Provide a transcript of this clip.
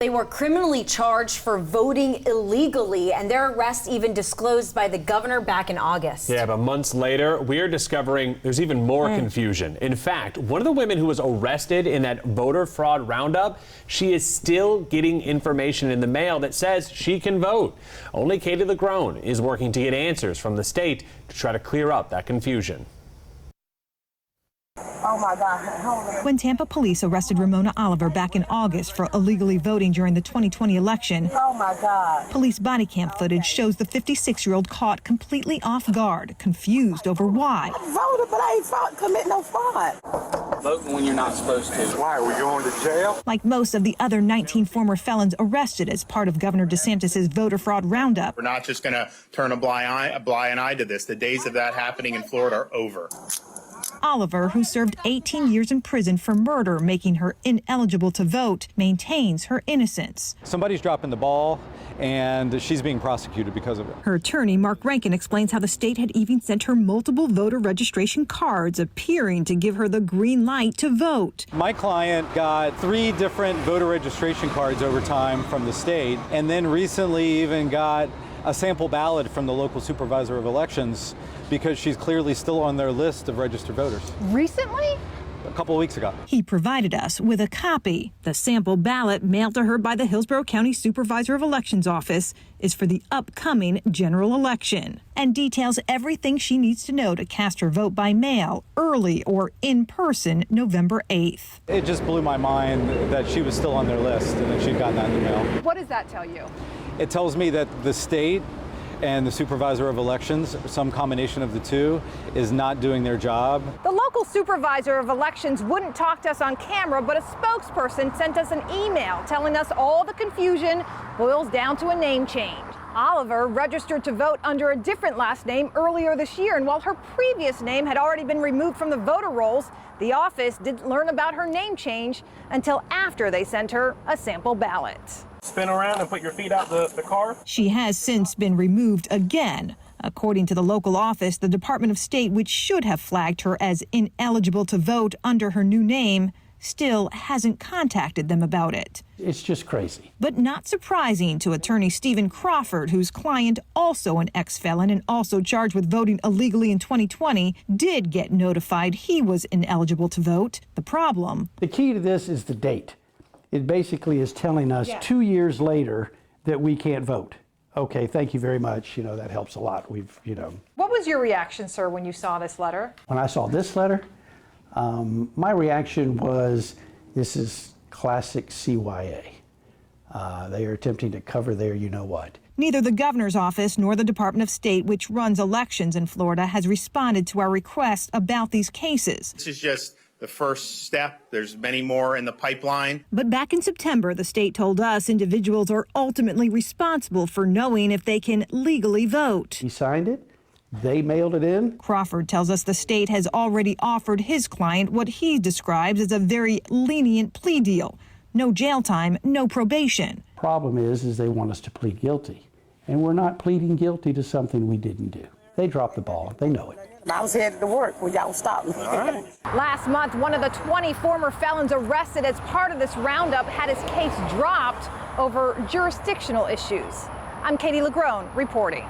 They were criminally charged for voting illegally, and their arrest even disclosed by the governor back in August. Yeah, but months later, we're discovering there's even more confusion. In fact, one of the women who was arrested in that voter fraud roundup, she is still getting information in the mail that says she can vote. Only Katie LeGrone is working to get answers from the state to try to clear up that confusion. Oh my God. When Tampa police arrested Romona Oliver back in August for illegally voting during the 2020 election, Oh my God. police body cam footage shows the 56-year-old caught completely off guard, confused over why. I voted, but I ain't commit no fraud. Voting when you're not supposed to. Why, are we going to jail? Like most of the other 19 former felons arrested as part of Governor DeSantis' voter fraud roundup. We're not just going to turn a blind eye to this. The days of that happening in Florida are over. Oliver, who served 18 years in prison for murder, making her ineligible to vote, maintains her innocence. Somebody's dropping the ball, and she's being prosecuted because of it. Her attorney, Mark Rankin, explains how the state had even sent her multiple voter registration cards, appearing to give her the green light to vote. My client got 3 different voter registration cards over time from the state, and then recently even got a sample ballot from the local supervisor of elections because she's clearly still on their list of registered voters. Recently? A couple of weeks ago. He provided us with a copy. The sample ballot mailed to her by the Hillsborough County Supervisor of Elections office is for the upcoming general election and details everything she needs to know to cast her vote by mail, early or in person, November 8th. It just blew my mind that she was still on their list and that she'd gotten that in the mail. What does that tell you? It tells me that the state and the supervisor of elections, some combination of the two, is not doing their job. The local supervisor of elections wouldn't talk to us on camera, but a spokesperson sent us an email telling us all the confusion boils down to a name change. Oliver registered to vote under a different last name earlier this year, and while her previous name had already been removed from the voter rolls, the office didn't learn about her name change until after they sent her a sample ballot. Spin around and put your feet out the car. She has since been removed again. According to the local office, the Department of State, which should have flagged her as ineligible to vote under her new name, still hasn't contacted them about it. It's just crazy. But not surprising to attorney Stephen Crawford, whose client, also an ex-felon and also charged with voting illegally in 2020, did get notified he was ineligible to vote. The problem? The key to this is the date. It basically is telling us 2 years later that we can't vote. Okay, thank you very much. That helps a lot. What was your reaction, sir, when you saw this letter? When I saw this letter, my reaction was, this is classic CYA. They are attempting to cover their you-know-what. Neither the governor's office nor the Department of State, which runs elections in Florida, has responded to our requests about these cases. This is just the first step. There's many more in the pipeline. But back in September, the state told us individuals are ultimately responsible for knowing if they can legally vote. He signed it. They mailed it in. Crawford tells us the state has already offered his client what he describes as a very lenient plea deal. No jail time, no probation. Problem is they want us to plead guilty. And we're not pleading guilty to something we didn't do. They dropped the ball. They know it. I was headed to work when y'all stopped me. Last month, one of the 20 former felons arrested as part of this roundup had his case dropped over jurisdictional issues. I'm Katie LeGrone reporting.